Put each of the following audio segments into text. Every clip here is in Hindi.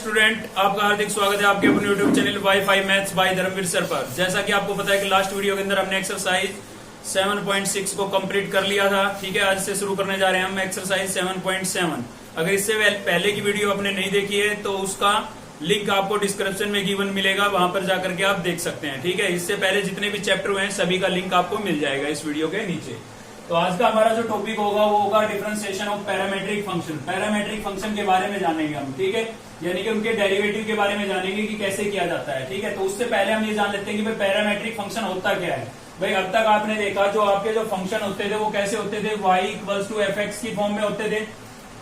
स्टूडेंट, आपका हार्दिक स्वागत है आपके अपने YouTube channel WiFi maths by Dharmveer sir पर। जैसा कि आपको पता है कि लास्ट वीडियो के अंदर हमने एक्सरसाइज 7.6 को कंप्लीट कर लिया था। ठीक है, आज से शुरू करने जा रहे हैं हम एक्सरसाइज 7.7। अगर इससे पहले की वीडियो आपने नहीं देखी है तो उसका लिंक आपको डिस्क्रिप्शन में गिवन मिलेगा, वहां पर जाकर के आप देख सकते हैं। ठीक है, इससे पहले जितने भी चैप्टर हुए हैं सभी का लिंक आपको मिल जाएगा इस वीडियो के नीचे। तो आज का हमारा जो टॉपिक होगा वो होगा differentiation of parametric function. Parametric function के बारे में जानेंगे हम। ठीक है, यानी कि उनके डेरिवेटिव के बारे में जानेंगे कि कैसे किया जाता है। ठीक है, तो उससे पहले हम ये जान लेते हैं कि भाई पैरामेट्रिक फंक्शन होता क्या है। भाई अब तक आपने देखा जो आपके जो फंक्शन होते थे वो कैसे होते थे, y equals to f x की फॉर्म में होते थे।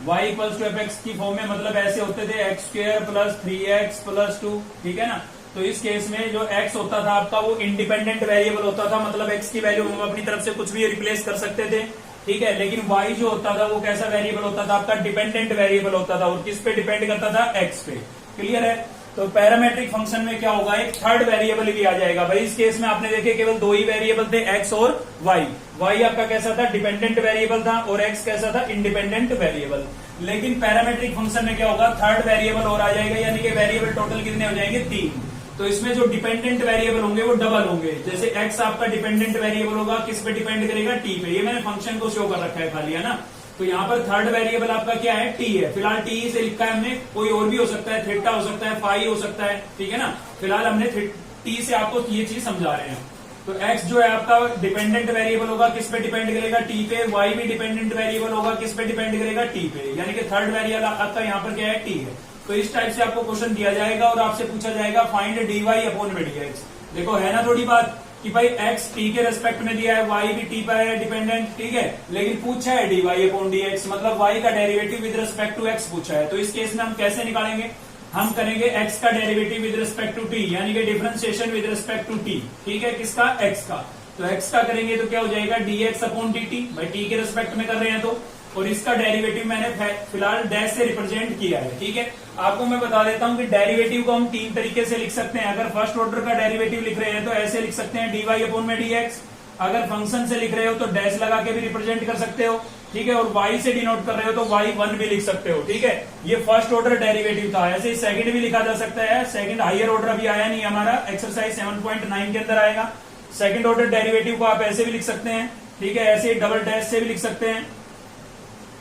y equals to f x की फॉर्म में मतलब ऐसे होते थे x square plus 3x plus 2। ठीक है ना, तो इस केस में जो x होता था आपका वो इंडिपेंडेंट वेरिएबल होता था, मतलब x की वैल्यू हम अपनी तरफ से कुछ भी रिप्लेस कर सकते थे। ठीक है, लेकिन y जो होता था वो कैसा वेरिएबल होता था आपका, डिपेंडेंट वेरिएबल होता था। और किस पे डिपेंड करता था, x पे। क्लियर है। तो पैरामेट्रिक फंक्शन में क्या होगा, एक थर्ड वेरिएबल भी आ जाएगा। भाई इस केस में आपने देखे केवल दो ही वेरिएबल थे, x और y। y आपका कैसा था, डिपेंडेंट वेरिएबल था, और x कैसा था, इंडिपेंडेंट वेरिएबल। लेकिन पैरामेट्रिक फंक्शन में क्या होगा, थर्ड वेरिएबल और आ जाएगा, यानी कि वेरिएबल टोटल कितने हो जाएंगे, 3। तो इसमें जो डिपेंडेंट वेरिएबल होंगे वो डबल होंगे। जैसे x आपका डिपेंडेंट वेरिएबल होगा, किस पे डिपेंड करेगा, t पे। ये मैंने फंक्शन को शो कर रखा है खाली, है ना। तो यहाँ पर थर्ड वेरिएबल आपका क्या है, t है। फिलहाल t से लिखा है हमने, कोई और भी हो सकता है, थीटा हो सकता है, फाई हो सकता है। ठीक है ना, फिलहाल हमने t से आपको ये चीज समझा रहे हैं। तो x जो है आपका डिपेंडेंट वेरिएबल होगा, किस पे डिपेंड करेगा, t पे। y भी डिपेंडेंट वेरिएबल होगा, किस पे डिपेंड करेगा, t पे। यानी कि थर्ड वेरिएबल आपका यहाँ पर क्या है, t है। तो इस टाइप से आपको क्वेश्चन दिया जाएगा और आपसे पूछा जाएगा फाइंड dy अपॉन dx। देखो है ना थोड़ी बात कि भाई x t के रेस्पेक्ट में दिया है, y भी t पर है डिपेंडेंट। ठीक है, लेकिन पूछा है dy अपॉन dx, मतलब y का derivative with respect to x पूछा है। तो इस केस में हम कैसे निकालेंगे, हम करेंगे x का derivative with respect to t, यानी कि differentiation with respect to t। ठीक है, किसका, x का। तो x का करेंगे तो क्या हो जाएगा, dx अपॉन dt। भाई t के रेस्पेक्ट में कर रहे हैं तो, और इसका डेरिवेटिव मैंने फिलहाल डैश से रिप्रेजेंट किया है। ठीक है, आपको मैं बता देता हूं कि डेरिवेटिव को हम 3 तरीके से लिख सकते हैं। अगर फर्स्ट ऑर्डर का डेरिवेटिव लिख रहे हैं तो ऐसे लिख सकते हैं dy अपॉन में dx। अगर फंक्शन से लिख रहे हो तो डैश लगा के भी रिप्रेजेंट कर सकते हो। ठीक है, और y से डिनोट कर रहे हो तो y1 भी लिख सकते हो। ठीक है, ये फर्स्ट ऑर्डर डेरिवेटिव था। ऐसे ही सेकंड भी लिखा जा सकता है। सेकंड हायर ऑर्डर अभी आया नहीं हमारा, एक्सरसाइज 7.9 के अंदर आएगा। सेकंड ऑर्डर डेरिवेटिव को आप ऐसे भी लिख सकते हैं। ठीक है, ऐसे डबल डैश से भी लिख सकते हैं,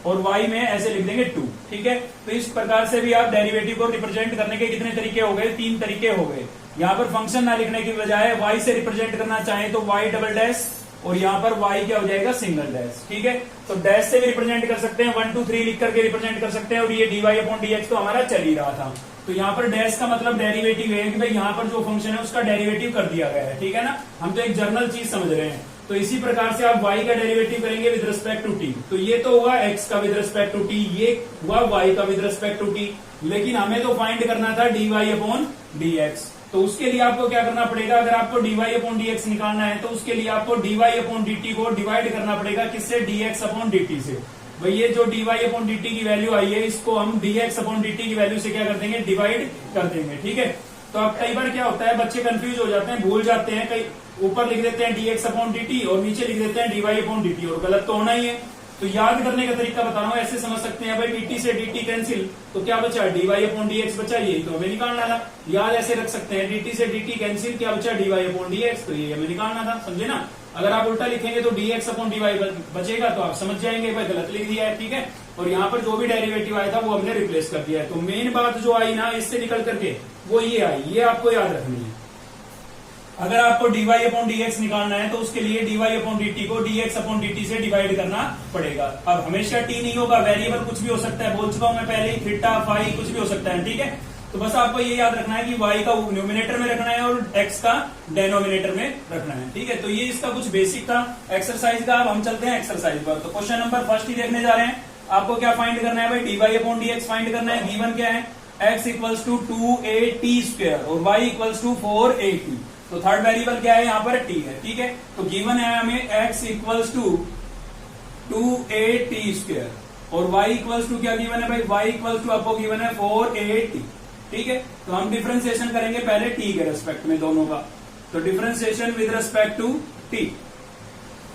और y में ऐसे लिख देंगे 2। ठीक है, तो इस प्रकार से भी आप डेरिवेटिव को रिप्रेजेंट करने के कितने तरीके हो गए, 3 तरीके हो गए। यहाँ पर फंक्शन ना लिखने की बजाय y से रिप्रेजेंट करना चाहे तो y डबल डैश, और यहाँ पर y क्या हो जाएगा, सिंगल डैश। ठीक है, तो डैश से भी रिप्रेजेंट कर सकते हैं, 1 2 3 लिख करके रिप्रेजेंट कर सकते हैं। और ये dy अपॉन dx तो हमारा चल ही रहा था। तो यहाँ पर डैश का मतलब डेरिवेटिव है कि भाई यहाँ पर जो फंक्शन है उसका डेरिवेटिव कर दिया गया है। ठीक है ना, हम तो एक जर्नल चीज समझ रहे हैं। तो इसी प्रकार से आप y का डेरिवेटिव करेंगे विद रिस्पेक्ट टू t। तो ये तो हुआ x का विद रिस्पेक्ट टू t, ये हुआ y का विद रिस्पेक्ट टू t। लेकिन हमें तो फाइंड करना था dy अपॉन dx। तो उसके लिए आपको क्या करना पड़ेगा, अगर आपको dy अपॉन dx निकालना है तो उसके लिए आपको dy अपॉन dt को डिवाइड करना पड़ेगा, किससे, dx अपॉन dt से। भाई ये जो dy अपॉन dt की वैल्यू आई है, इसको हम dx अपॉन dt की वैल्यू से क्या कर देंगे, डिवाइड कर देंगे। ठीक है, तो अब कई बार क्या होता है, बच्चे कंफ्यूज हो जाते हैं, भूल जाते हैं। कई ऊपर लिख देते हैं dx अपॉन dt और नीचे लिख देते हैं dy अपॉन dt, और गलत तो होना ही है। तो याद करने का तरीका बता रहा हूं, ऐसे समझ सकते हैं भाई dt से dt कैंसिल, तो क्या बचा, dy अपॉन dx बचा, यही तो हमें निकालना था। याद ऐसे रख सकते हैं, dt से dt कैंसिल, क्या बचा, dy अपॉन dx, तो ये हमें निकालना था। समझे ना, अगर आप उल्टा लिखेंगे तो dx अपॉन dy बचेगा, तो आप समझ जाएंगे भाई गलत लिख दिया है। ठीक है, और यहाँ पर जो भी डेरिवेटिव आया था वो हमने रिप्लेस कर दिया है। तो मेन बात जो आई ना इससे निकल करके वो ये आई, ये आपको याद रखनी है। अगर आपको dy अपॉन dx निकालना है तो उसके लिए dy अपॉन dt को dx अपॉन dt से डिवाइड करना पड़ेगा। अब हमेशा t नहीं होगा, वेरिएबल कुछ भी हो सकता है, बोल चुका हूं मैं पहले ही, थीटा फाई कुछ भी हो सकता है। ठीक है, तो बस आपको ये याद रखना है कि y का न्यूमिनेटर में रखना है और x का डेनोमिनेटर में रखना है। ठीक है, तो ये इसका कुछ बेसिक था एक्सरसाइज का। अब हम चलते हैं एक्सरसाइज पर। तो क्वेश्चन नंबर फर्स्ट ही देखने जा रहे हैं। आपको क्या फाइंड करना है भाई, dy अपॉन dx फाइंड करना है। गिवन क्या है, x equals to 2at square और y इक्वल्स टू 4at। तो थर्ड वेरिएबल क्या है, यहाँ पर t है। ठीक है, तो गिवन है हमें x equals to 2at square और y इक्वल्स टू क्या गिवन है भाई, y इक्वल्स टू आपको गिवन है 4at। ठीक है, तो हम डिफरेंशिएशन करेंगे पहले t के रेस्पेक्ट में दोनों का। तो differentiation with respect to t।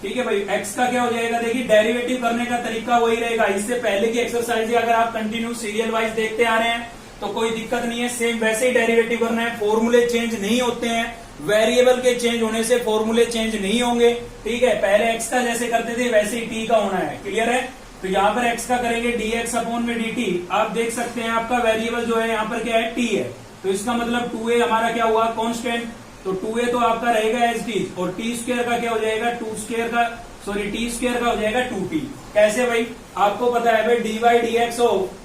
ठीक है भाई, x का क्या हो जाएगा, देखिए डेरिवेटिव करने का तरीका वही रहेगा। इससे पहले की एक्सरसाइज अगर आप कंटिन्यू सीरियल वाइज देखते आ रहे हैं तो कोई दिक्कत नहीं है, सेम वैसे ही डेरिवेटिव करना है, फॉर्मूले चेंज नहीं होते हैं, वेरिएबल के चेंज होने से फॉर्मूले चेंज नहीं होंगे, ठीक है। पहले एक्स का जैसे करते थे वैसे ही टी का होना है, क्लियर है। तो यहाँ पर एक्स का करेंगे dx अपॉन में dt, आप देख सकते हैं आपका वेरिएबल जो है यहाँ पर क्या है, t है, तो इसका मतलब 2a हमारा क्या हुआ, कांस्टेंट, तो 2a तो आपका रहेगा एज टी, और टी स्क्वायर का क्या हो जाएगा, टी स्क्वायर का हो जाएगा 2t। कैसे भाई, आपको पता है भाई dy dx of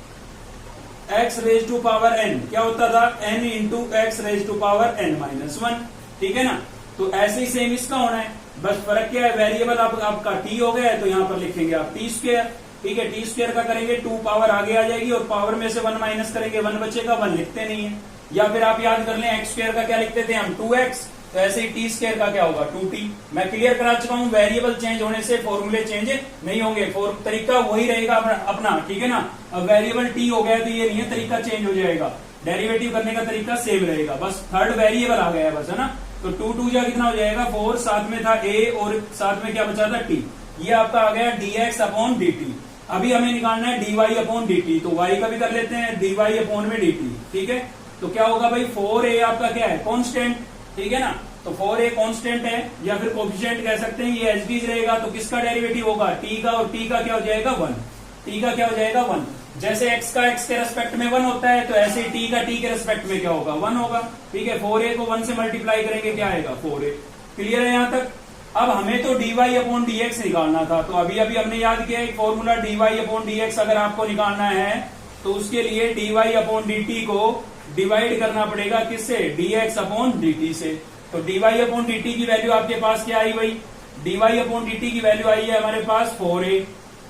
x raise to power n क्या होता था, n into x raise to power n minus 1, ठीक है ना। तो ऐसे ही सेम इसका होना है, बस फर्क क्या है, वेरिएबल आपका t हो गया है तो यहाँ पर लिखेंगे आप टी स्क्वायर, ठीक है। टी स्क्वायर का करेंगे 2 पावर आगे आ जाएगी और पावर में से 1 माइनस करेंगे 1 बचेगा, 1 लिखते नहीं है। या फिर आप याद कर लें एक्स स्क्वायर का क्या लिखते थे हम, 2x, तो ऐसे ही टी स्क्वायर का क्या होगा 2t। मैं क्लियर करा चुका हूं, वेरिएबल चेंज होने से फॉर्मूले चेंज नहीं होंगे, तरीका वही रहेगा अपना, ठीक है ना। अब वेरिएबल t हो गया तो ये नहीं है तरीका चेंज हो जाएगा, डेरिवेटिव करने का तरीका सेम रहेगा, बस थर्ड वेरिएबल आ गया है बस, है ना। तो 2 2 जा कितना हो जाएगा 4, साथ में था a और साथ में क्या बचा था t, ये आपका आ गया dx अपॉन dt। अभी हमें निकालना है dy अपॉन dt, तो y का भी कर लेते हैं dy अपॉन में dt, ठीक है। तो क्या होगा भाई 4a आपका क्या है, कांस्टेंट, ठीक है ना। तो 4a कांस्टेंट है या फिर कोफिशिएंट कह सकते हैं, ये एच डी रहेगा, तो किसका डेरिवेटिव होगा, t का, और t का क्या हो जाएगा 1, t का क्या हो जाएगा 1। जैसे x का x के रेस्पेक्ट में 1 होता है, तो ऐसे ही t का t के रेस्पेक्ट में क्या होगा 1 होगा, ठीक है। 4a को 1 से मल्टीप्लाई करेंगे क्या आएगा 4a, क्लियर है यहाँ तक। अब हमें तो dy अपॉन dx निकालना था, तो अभी हमने याद किया एक फॉर्मूला dy अपॉन dx अगर आपको निकालना है तो उसके लिए dy अपॉन dt को डिवाइड करना पड़ेगा किससे, dx अपॉन dt से। तो dy अपॉन dt की वैल्यू आपके पास क्या आई भाई, dy अपॉन dt की वैल्यू आई है हमारे पास 4a,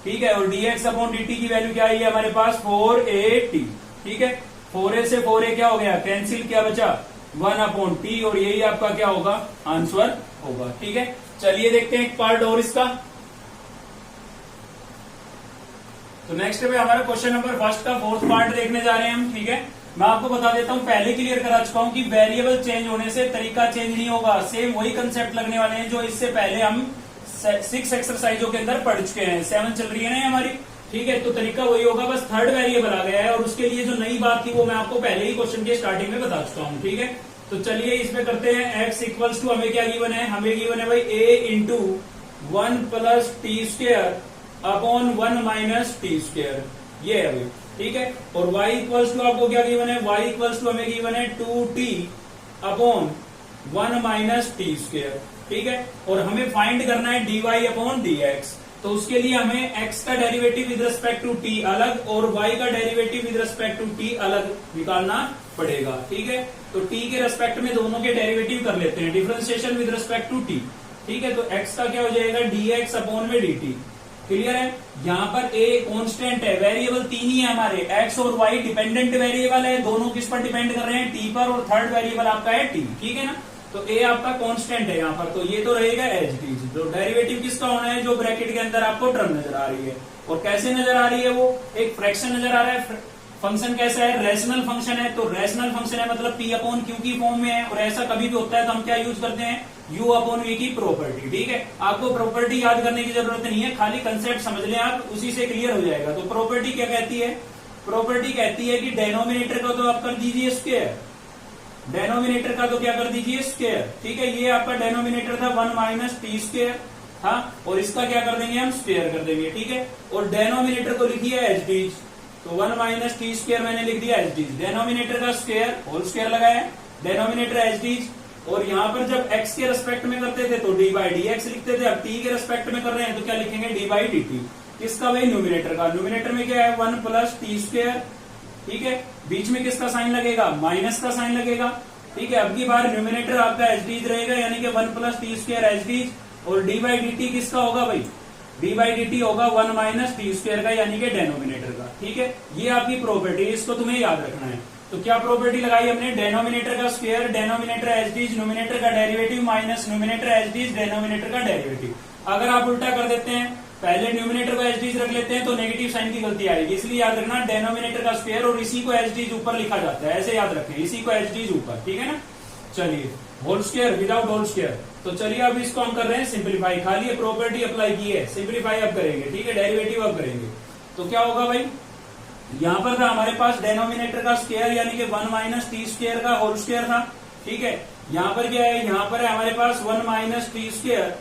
ठीक है, और dx अपॉन dt की वैल्यू क्या आई है हमारे पास 4at, ठीक है। 4a से 4a क्या हो गया, कैंसिल, क्या बचा 1 अपॉन t, और यही आपका क्या होगा आंसर होगा, ठीक है। चलिए देखते हैं एक पार्ट और इसका। तो नेक्स्ट पे हमारा क्वेश्चन नंबर फर्स्ट का फोर्थ पार्ट देखने जा रहे हैं हम, ठीक है। मैं आपको बता देता हूं, पहले क्लियर करा चुका हूं कि वेरिएबल चेंज होने से तरीका चेंज नहीं होगा, सेम वही कंसेप्ट लगने वाले हैं जो इससे पहले हम 6 एक्सरसाइजों के अंदर पढ़ चुके हैं, 7 चल रही है ना हमारी, ठीक है। तो तरीका वही होगा, बस थर्ड वेरिएबल आ गया है, और उसके लिए जो नई बात थी वो मैं आपको पहले ही क्वेश्चन के स्टार्टिंग में बता चुका हूं, ठीक है। तो चलिए इसमें करते हैं, x इक्वल्स टू हमें क्या गिवन है, हमें गिवन है भाई a into 1 plus T square upon 1 minus T square, ये है भाई, ठीक है। और y इक्वल्स टू आपको क्या गिवन है, y इक्वल्स टू हमें गिवन है 2t upon 1 minus T square, ठीक है। और हमें फाइंड करना है dy अपॉन dx, तो उसके लिए हमें x का derivative with respect to t अलग और y का derivative with respect to t अलग निकालना पड़ेगा, ठीक है। तो t के रेस्पेक्ट में दोनों के डेरिवेटिव कर लेते हैं, differentiation with respect to t, ठीक है। तो x का क्या हो जाएगा dx अपॉन में dt, क्लियर है। यहाँ पर a कांस्टेंट है, वेरिएबल 3 ही है हमारे, x और y डिपेंडेंट वेरिएबल है, दोनों किस पर डिपेंड कर रहे हैं, t पर, और थर्ड वेरिएबल आपका है t, ठीक है ना। तो a आपका कांस्टेंट है यहाँ पर, तो ये तो रहेगा एच डी। तो डेरिवेटिव किसका होना है, जो ब्रैकेट के अंदर आपको टर्म नजर आ रही है, और कैसे नजर आ रही है, वो एक फ्रैक्शन नजर आ रहा है। फंक्शन कैसा है, रैशनल फंक्शन है, तो रैशनल फंक्शन है मतलब p अपॉन क्यू की फॉर्म में है, और ऐसा कभी भी होता है तो हम क्या यूज करते हैं, u अपॉन v की प्रॉपर्टी, ठीक है। आपको प्रॉपर्टी याद करने की जरूरत नहीं है, खाली कंसेप्ट समझ लें आप, उसी से क्लियर हो जाएगा। तो प्रॉपर्टी क्या कहती है, प्रॉपर्टी कहती है कि डेनोमिनेटर को तो आप कर दीजिए स्क्वायर, डेनोमिनेटर का तो क्या कर दीजिए स्क्वायर, ठीक है। ये आपका डेनोमिनेटर था 1 माइनस टी स्क्वायर था, और इसका क्या कर देंगे हम स्क्वायर कर देंगे, ठीक है। और डेनोमिनेटर को लिखिए एच डी, तो 1 माइनस टी स्क्वायर मैंने लिख दिया एच डी, डेनोमिनेटर का स्क्वायर होल स्क्वायर लगाया, डेनोमिनेटर एच डी। और यहाँ पर जब x के रेस्पेक्ट में करते थे तो डी बाई डी एक्स लिखते थे, अब t के रेस्पेक्ट में कर रहे हैं तो क्या लिखेंगे डी बाई डी टी, किसका भाई न्यूमिनेटर का, न्यूमिनेटर में क्या है 1 प्लस टी स्क्वायर, ठीक है। बीच में किसका साइन लगेगा, माइनस का साइन लगेगा, ठीक है। अब की बार न्यूमिनेटर आपका एच डी रहेगा, यानी कि 1 plus T square H D, और डी बाई डी टी किसका होगा भाई, डी बाई डी टी होगा 1 माइनस टी स्क्वायर का, यानी कि डेनोमिनेटर का, ठीक है। ये आपकी प्रॉपर्टी, इसको तुम्हें याद रखना है। तो क्या प्रॉपर्टी लगाई हमने, डेनोमिनेटर का square, denominator H D, numerator का derivative minus numerator H D, denominator का डेरिवेटिव। अगर आप उल्टा कर देते हैं, पहले न्यूमिनेटर को एच डी रख लेते हैं तो नेगेटिव साइन की गलती आएगी, इसलिए याद रखना डेनोमिनेटर का स्क्वायर, और इसी को एच डी ऊपर लिखा जाता है, ऐसे याद रखें, इसी को एच डी ऊपर, ठीक है ना। चलिए whole square without whole square, तो चलिए अब इसको हम कर रहे हैं सिंप्लीफाई, खाली प्रॉपर्टी अप्लाई की है, सिंप्लीफाई अब करेंगे, ठीक है, डेरिवेटिव अब करेंगे। तो क्या होगा भाई, यहाँ पर था हमारे पास डेनोमिनेटर का स्क्वायर यानी कि 1 माइनस टी स्क्वायर का होल स्क्वायर था, ठीक है। यहाँ पर क्या है, यहाँ पर है हमारे पास 1 माइनस टी स्क्वायर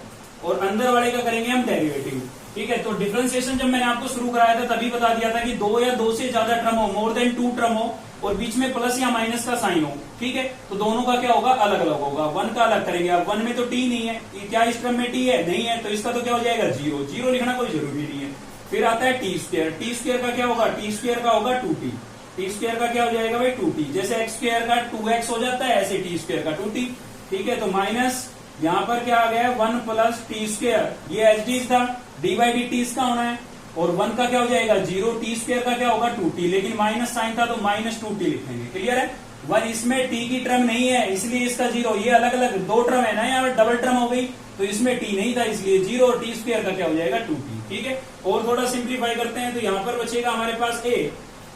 और अंदर वाले का करेंगे हम डेरिवेटिव, ठीक है। तो डिफरेंशिएशन जब मैंने आपको शुरू कराया था तभी बता दिया था कि 2 या 2 से ज्यादा टर्म हो, मोर देन 2 टर्म हो और बीच में प्लस या माइनस का साइन हो, ठीक है, तो दोनों का क्या होगा, अलग अलग होगा। 1 का अलग करेंगे। अब 1 में तो टी नहीं है, क्या इस टर्म में टी है, नहीं है, तो इसका तो क्या हो जाएगा, 0। 0 लिखना कोई जरूरी नहीं है। फिर आता है टी स्क्वायर। टी स्क्वायर का क्या होगा, टी स्क्वायर का होगा 2t। टी स्क्वायर का क्या हो जाएगा भाई, 2t। जैसे एक्स स्क्वायर का 2x हो जाता है ऐसे टी स्क्वायर का 2t, ठीक है। तो माइनस यहाँ पर क्या आ गया है, 1 प्लस टी स्क्वायर, ये एच डी था, डी बाई डी टी इसका होना है, और 1 का क्या हो जाएगा 0, टी स्क्वायर का क्या होगा 2t, लेकिन माइनस साइन था तो माइनस 2t लिखेंगे, क्लियर है। 1 इसमें t की टर्म नहीं है इसलिए इसका 0, ये अलग अलग 2 टर्म है ना, यहाँ डबल टर्म हो गई तो इसमें t नहीं था इसलिए 0 और टी स्क्वायर का क्या हो जाएगा 2t, ठीक है। और थोड़ा सिंप्लीफाई करते हैं तो यहाँ पर बचेगा हमारे पास a,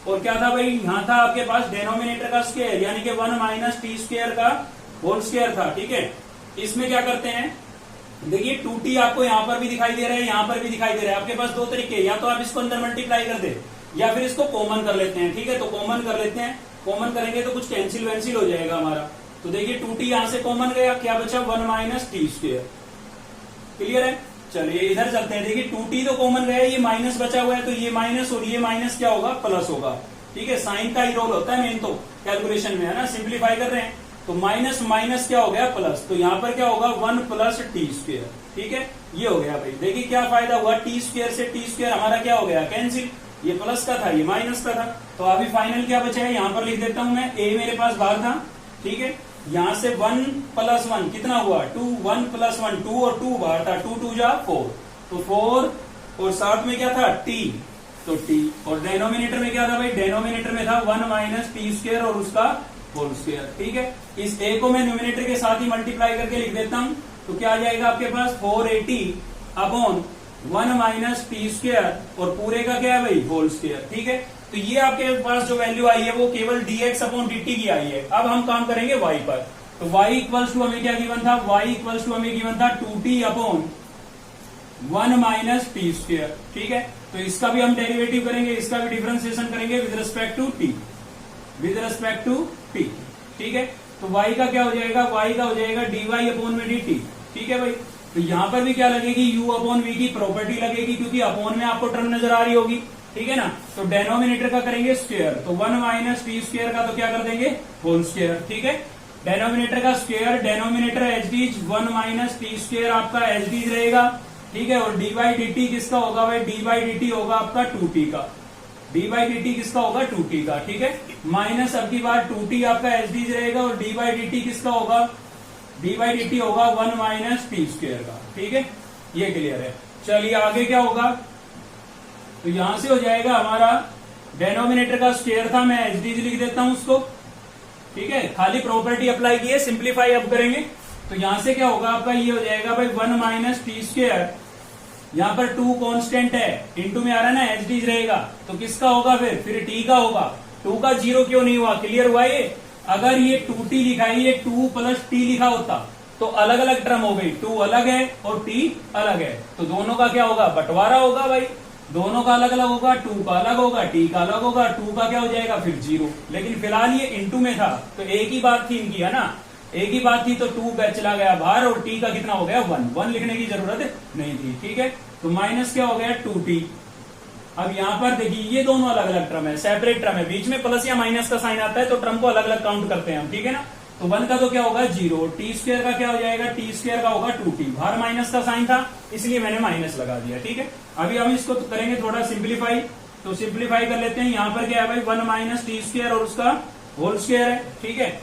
और क्या था भाई, यहाँ था आपके पास डेनोमिनेटर का स्क्वायर यानी कि 1 माइनस टी स्क्वायर का होल स्क्वायर था, ठीक है। इसमें क्या करते हैं, देखिए 2t आपको यहाँ पर भी दिखाई दे रहा है, यहाँ पर भी दिखाई दे रहा है। आपके पास 2 तरीके, या तो आप इसको अंदर मल्टीप्लाई कर दे या फिर इसको कॉमन कर लेते हैं, ठीक है। तो कॉमन कर लेते हैं, कॉमन करेंगे तो कुछ कैंसिल वैंसिल हो जाएगा हमारा। तो देखिए 2t यहाँ से कॉमन गया, क्या बचा 1 माइनस टी स्क्वायर, क्लियर है। चलिए इधर चलते हैं, देखिए 2t तो कॉमन गया, ये माइनस बचा हुआ है तो ये माइनस और ये माइनस क्या होगा, प्लस होगा, ठीक है। साइन का ही रोल होता है मेन तो कैलकुलेशन में, है ना। सिंप्लीफाई कर रहे हैं तो माइनस माइनस क्या हो गया, प्लस, तो यहाँ पर क्या होगा 1 प्लस टी स्क्वायर, ठीक है। ये हो गया भाई, देखिए क्या फायदा हुआ, टी स्क्वायर से टी स्क्वायर हमारा क्या हो गया, कैंसिल, ये प्लस का था ये माइनस का था। तो अभी फाइनल क्या बचा है, यहाँ पर लिख देता हूं मैं, a मेरे पास बाहर था, ठीक है। यहाँ से 1 प्लस 1 कितना हुआ 2, 1 प्लस 1 2 और 2 बाहर था, 2 2 जा 4, तो 4 और साथ में क्या था t, तो t, और डेनोमिनेटर में क्या था भाई, डेनोमिनेटर में था 1 माइनस टी स्क्वायर और उसका होल स्क्वायर, ठीक है। इस a को मैं न्यूमिनेटर के साथ ही मल्टीप्लाई करके लिख देता हूं, तो क्या आ जाएगा आपके पास 480 अपॉन 1 माइनस टी स्क्वायर और पूरे का क्या है भाई, होल स्क्वायर, ठीक है। तो ये आपके पास जो वैल्यू आई है वो केवल dx अपॉन dt की आई है। अब हम काम करेंगे y पर, तो y इक्वल्स टू हमें क्या गिवन था, y इक्वल्स टू हमें गिवन था 2t upon 1 minus T square, ठीक है। तो इसका भी हम डेरिवेटिव करेंगे, इसका भी डिफरेंशिएशन करेंगे with respect to t, with respect to t, ठीक है। तो y का क्या हो जाएगा, y का हो जाएगा dy अपॉन में dt, ठीक है भाई। तो यहाँ पर भी क्या लगेगी, u अपॉन v की प्रॉपर्टी लगेगी, क्योंकि अपॉन में आपको टर्म नजर आ रही होगी, ठीक है ना। तो डेनोमिनेटर का करेंगे स्क्वायर, तो 1 माइनस टी स्क्वायर का तो क्या कर देंगे, होल स्क्वायर, ठीक है। डेनोमिनेटर का square, denominator H D 1 minus T square आपका एच डी रहेगा, ठीक है। और डी बाई डी टी किसका होगा भाई, डी बाई डी टी होगा आपका 2t का, डी बाई डी टी किसका होगा 2t का, ठीक है। माइनस अब की बार 2t आपका एच डी रहेगा और डी बाई डी टी किसका होगा, डी बाई डी टी होगा 1 माइनस टी स्क्वायर का, ठीक है। ये क्लियर है। चलिए आगे क्या होगा, तो यहां से हो जाएगा हमारा डेनोमिनेटर का स्क्वायर था, मैं एच डी लिख देता हूं उसको, ठीक है। खाली प्रॉपर्टी अप्लाई की है, सिंप्लीफाई अब करेंगे तो यहां से क्या होगा आपका, ये हो जाएगा भाई 1 माइनस टी स्क्वायर, यहाँ पर 2 कांस्टेंट है, इनटू में आ रहा है ना, एच डी रहेगा, तो किसका होगा फिर t का होगा। 2 का 0 क्यों नहीं हुआ, क्लियर हुआ ये। अगर ये 2t लिखा है, ये 2 प्लस t लिखा होता तो अलग अलग टर्म हो गई, 2 अलग है और t अलग है, तो दोनों का क्या होगा, बंटवारा होगा भाई, दोनों का अलग अलग होगा, 2 का अलग होगा, t का अलग होगा, 2 का क्या हो जाएगा फिर 0। लेकिन फिलहाल ये इनटू में था तो एक ही बात थी इनकी, है ना, एक ही बात थी, तो 2 चला गया बाहर और t का कितना हो गया 1 लिखने की जरूरत नहीं थी, ठीक है। तो माइनस क्या हो गया 2t। अब यहाँ पर देखिए ये दोनों अलग अलग टर्म है, सेपरेट टर्म है, बीच में प्लस या माइनस का साइन आता है तो टर्म को अलग अलग काउंट करते हैं हम, ठीक है ना। तो 1 का तो क्या होगा 0, टी स्क्वायर का क्या हो जाएगा, टी स्क्वायर का होगा 2t, बाहर माइनस का साइन था इसलिए मैंने माइनस लगा दिया, ठीक है। अभी हम इसको करेंगे थोड़ा सिंप्लीफाई, तो सिंप्लीफाई कर लेते हैं। यहाँ पर क्या है भाई 1 माइनस टी स्क्वायर और उसका होल स्क्वायर है, ठीक है।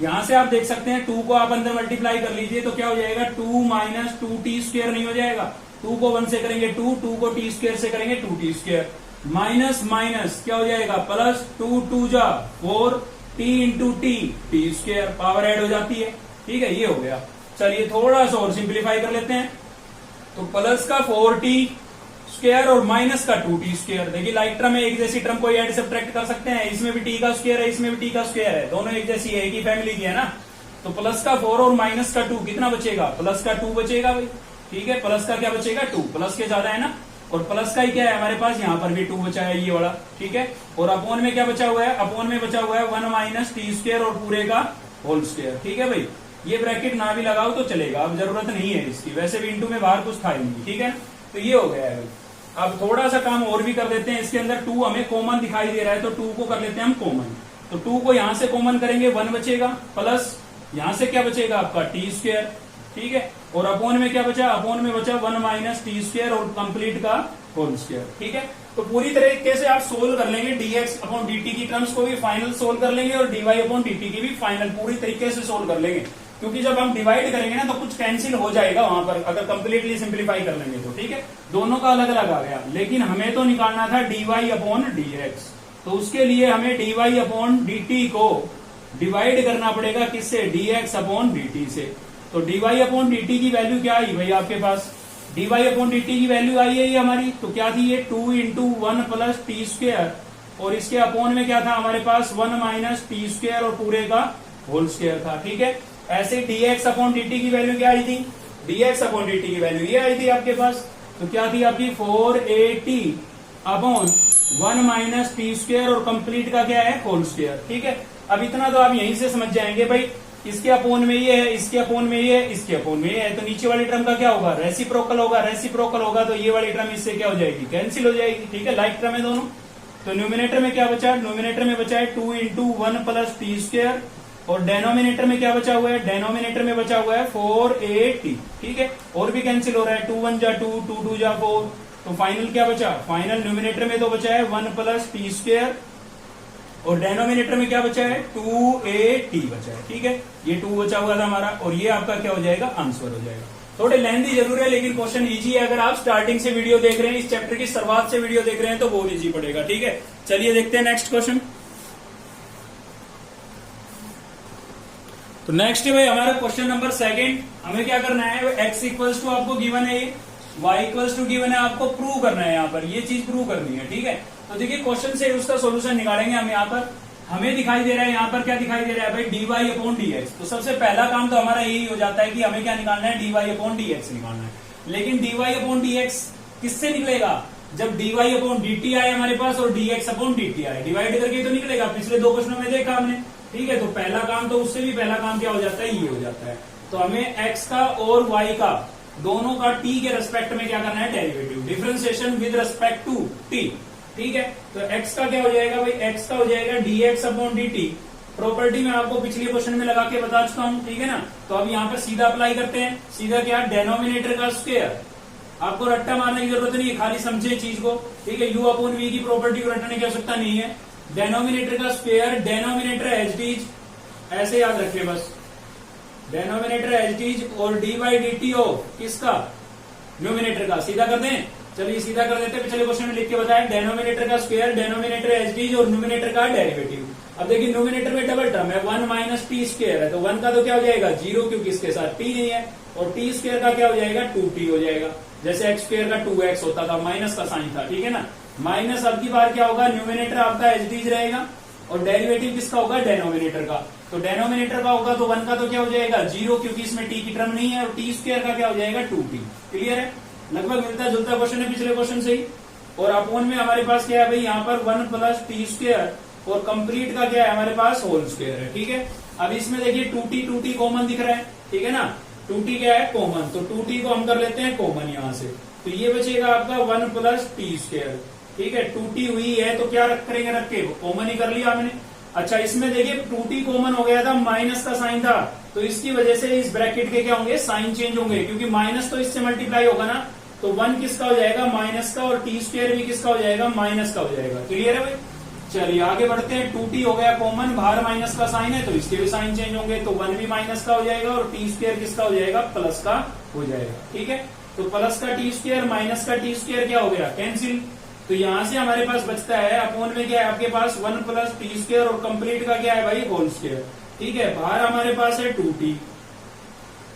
यहां से आप देख सकते हैं 2 को आप अंदर मल्टीप्लाई कर लीजिए तो क्या हो जाएगा 2 माइनस 2t स्क्वायर नहीं हो जाएगा, 2 को 1 से करेंगे 2, 2 को t स्क्वायर से करेंगे 2t स्क्वायर, माइनस माइनस क्या हो जाएगा प्लस, 2 2 जा 4, t into T square, power add हो जाती है, ठीक है। ये हो गया। चलिए थोड़ा सा और सिंप्लीफाई कर लेते हैं, तो प्लस का 4t स्क्वायर और माइनस का 2t स्क्वायर, देखिए लाइक टर्म है, एक जैसी टर्म को ऐड सब्ट्रैक्ट कर सकते हैं, इसमें भी t का स्क्वायर है, इसमें भी t का स्क्वायर है, दोनों एक जैसी है, एक ही फैमिली की है ना। तो प्लस का 4 और माइनस का 2 कितना बचेगा, प्लस का 2 बचेगा भाई, ठीक है। प्लस का क्या बचेगा 2, प्लस के ज्यादा है ना, और प्लस का ही क्या है हमारे पास, यहाँ पर भी 2 बचा है ये वाला, ठीक है। और अपोन में क्या बचा हुआ है, अपोन में बचा हुआ है 1 माइनस टी स्क्वायर और पूरे का होल स्क्वायर, ठीक है भाई। ये ब्रैकेट ना भी लगाओ तो चलेगा, अब जरूरत नहीं है इसकी, वैसे भी इंटू में बाहर कुछ था ही नहीं, ठीक है। तो ये हो गया है भाई। अब थोड़ा सा काम और भी कर देते हैं, इसके अंदर 2 हमें कॉमन दिखाई दे रहा है, तो 2 को कर लेते हैं हम कॉमन। तो 2 को यहां से कॉमन करेंगे, 1 बचेगा, प्लस यहां से क्या बचेगा आपका टी स्क्वायर, ठीक है। और अपोन में क्या बचा, अपोन में बचा 1 माइनस टी स्क्वायर और कंप्लीट का होल स्क्वायर, ठीक है। तो पूरी तरीके से आप सोल्व कर लेंगे, dx अपॉन dt की टर्म्स को भी फाइनल सोल्व कर लेंगे और dy अपॉन dt की भी फाइनल पूरी तरीके से सोल्व कर लेंगे, क्योंकि जब हम डिवाइड करेंगे ना तो कुछ कैंसिल हो जाएगा वहां पर, अगर कंप्लीटली सिंप्लीफाई कर लेंगे तो, ठीक है। दोनों का अलग अलग आ गया, लेकिन हमें तो निकालना था dy अपॉन dx, तो उसके लिए हमें dy अपॉन dt को डिवाइड करना पड़ेगा किससे, dx अपॉन dt से। तो dy अपॉन dt की वैल्यू क्या आई भाई आपके पास, dy अपॉन dt की वैल्यू आई है ये हमारी, तो क्या थी ये 2 इंटू 1 प्लस टी स्क्वायर, और इसके अपॉन में क्या था हमारे पास 1 माइनस टी स्क्वायर और पूरे का होल स्क्वायर था, ठीक है। ऐसे dx अपॉन dt की वैल्यू क्या आई थी, dx अपॉन dt की वैल्यू ये आई थी आपके पास, तो क्या थी आपकी 480 अपॉन 1 माइनस टी स्क्वायर और कंप्लीट का क्या है होल स्क्वायर, ठीक है। अब इतना तो आप यहीं से समझ जाएंगे भाई, इसके अपोन में ये है, इसके अपोन में ये है, इसके अपोन में ये है, तो नीचे वाली टर्म का क्या होगा, रेसिप्रोकल होगा, रेसिप्रोकल होगा तो ये वाली टर्म इससे क्या हो जाएगी, कैंसिल हो जाएगी, ठीक है। लाइक टर्म है दोनों। तो न्यूमिनेटर में क्या बचा, न्यूमिनेटर में बचा है 2 इंटू 1 प्लस टी स्क्वायर, और डेनोमिनेटर में क्या बचा हुआ है, डेनोमिनेटर में बचा हुआ है 480, ठीक है। और भी कैंसिल हो रहा है, 2 1 जा 2, 2 2 जा 4, तो फाइनल क्या बचा, फाइनल न्यूमिनेटर में तो बचा है 1 प्लस टी स्क्वायर, और डेनोमिनेटर में क्या बचा है 280 बचा है, ठीक है। ये 2 बचा हुआ था हमारा, और ये आपका क्या हो जाएगा, आंसर हो जाएगा। थोड़े लेंथी जरूर है, लेकिन क्वेश्चन इजी है। अगर आप स्टार्टिंग से वीडियो देख रहे हैं, इस चैप्टर की शुरुआत से वीडियो देख रहे हैं तो बहुत इजी पड़ेगा, ठीक है। चलिए देखते हैं नेक्स्ट क्वेश्चन। तो नेक्स्ट है भाई हमारा क्वेश्चन नंबर 2। हमें क्या करना है, x इक्वल्स टू आपको गिवन है, y इक्वल्स टू गिवन है, आपको प्रूव करना है, यहाँ पर ये चीज प्रूव करनी है, ठीक है। तो देखिए क्वेश्चन से उसका सोल्यूशन निकालेंगे हम। यहाँ पर हमें दिखाई दे रहा है, यहाँ पर क्या दिखाई दे रहा है भाई, dy अपॉन dx। तो सबसे पहला काम तो हमारा यही हो जाता है कि हमें क्या निकालना है, dy अपॉन dx निकालना है। लेकिन dy अपॉन dx किससे निकलेगा, जब dy अपॉन dt आए हमारे पास और dx अपॉन dt आए, डिवाइड करके तो निकलेगा। पिछले 2 क्वेश्चनों में देखा हमने, ठीक है। तो पहला काम तो उससे भी पहला काम क्या हो जाता है, ये हो जाता है। तो हमें x का और y का दोनों का t के रेस्पेक्ट में क्या करना है, derivative, differentiation with respect to t, ठीक है। तो x का क्या हो जाएगा भाई, x का हो जाएगा dx अपॉन dt। प्रॉपर्टी में आपको पिछले क्वेश्चन में लगा के बता चुका हूं, ठीक है ना। तो अब यहाँ पर सीधा अप्लाई करते हैं, सीधा क्या, डेनोमिनेटर का स्क्वायर। आपको रट्टा मारने की जरूरत नहीं है, खाली समझे चीज को, ठीक है। u अपॉन v की प्रॉपर्टी को रटने की आवश्यकता नहीं है। डेनोमिनेटर का square, denominator as it is, ऐसे याद रखिए बस, डेनोमिनेटर एज इट इज, और d by d t of किसका, न्यूमिनेटर का। सीधा कर दें, चलिए सीधा कर देते हैं। पिछले क्वेश्चन में लिख के बताया, डेनोमिनेटर का square, denominator as it is और न्यूमिनेटर का डेरिवेटिव। अब देखिए न्यूमिनेटर में डबल टर्म है, 1 माइनस टी स्क्वायर है, तो 1 का तो क्या हो जाएगा 0, क्योंकि इसके साथ t नहीं है, और टी स्क्वायर का क्या हो जाएगा 2t हो जाएगा। जैसे एक्स स्क्वायर का 2x होता था, माइनस का साइन था, ठीक है ना। माइनस अब की बार क्या होगा, न्यूमिनेटर आपका एज इट इज रहेगा और डेरिवेटिव किसका होगा, डेनोमिनेटर का। तो डेनोमिनेटर का होगा तो 1 का तो क्या हो जाएगा 0, क्योंकि इसमें t की टर्म नहीं है, और टी स्क्वायर का क्या हो जाएगा 2t। क्लियर है, लगभग मिलता जुलता क्वेश्चन है पिछले क्वेश्चन से ही। और अपोन में हमारे पास क्या है भाई, यहाँ पर 1 प्लस टी स्क्वायर, और कंप्लीट का क्या है हमारे पास होल स्क्वायर है, ठीक है। अब इसमें देखिए 2t कॉमन दिख रहा है, ठीक है ना। 2t क्या है कॉमन, तो 2t को हम कर लेते हैं कॉमन यहाँ से, तो ये बचेगा आपका 1 प्लस टी स्क्वायर, ठीक है। 2t हुई है तो क्या करेंगे, रख के कॉमन ही कर लिया हमने। अच्छा इसमें देखिए 2t कॉमन हो गया था, माइनस का साइन था, तो इसकी वजह से इस ब्रैकेट के क्या होंगे, साइन चेंज होंगे, क्योंकि माइनस तो इससे मल्टीप्लाई होगा ना। तो 1 किसका हो जाएगा माइनस का, और टी स्क्वायर भी किसका हो जाएगा माइनस का हो जाएगा। क्लियर है भाई, चलिए आगे बढ़ते हैं। 2t हो गया कॉमन, बाहर माइनस का साइन है तो इसके भी साइन चेंज होंगे, तो 1 भी माइनस का हो जाएगा और टी स्क्वायर किसका हो जाएगा, प्लस का हो जाएगा, ठीक है। तो प्लस का टी स्क्वायर माइनस का टी स्क्वायर क्या हो गया, कैंसिल। तो यहां से हमारे पास बचता है अपोन में क्या है आपके पास 1 प्लस टी स्क्वायर, और कंप्लीट का क्या है भाई होल स्क्वायर, ठीक है। बाहर हमारे पास है 2t,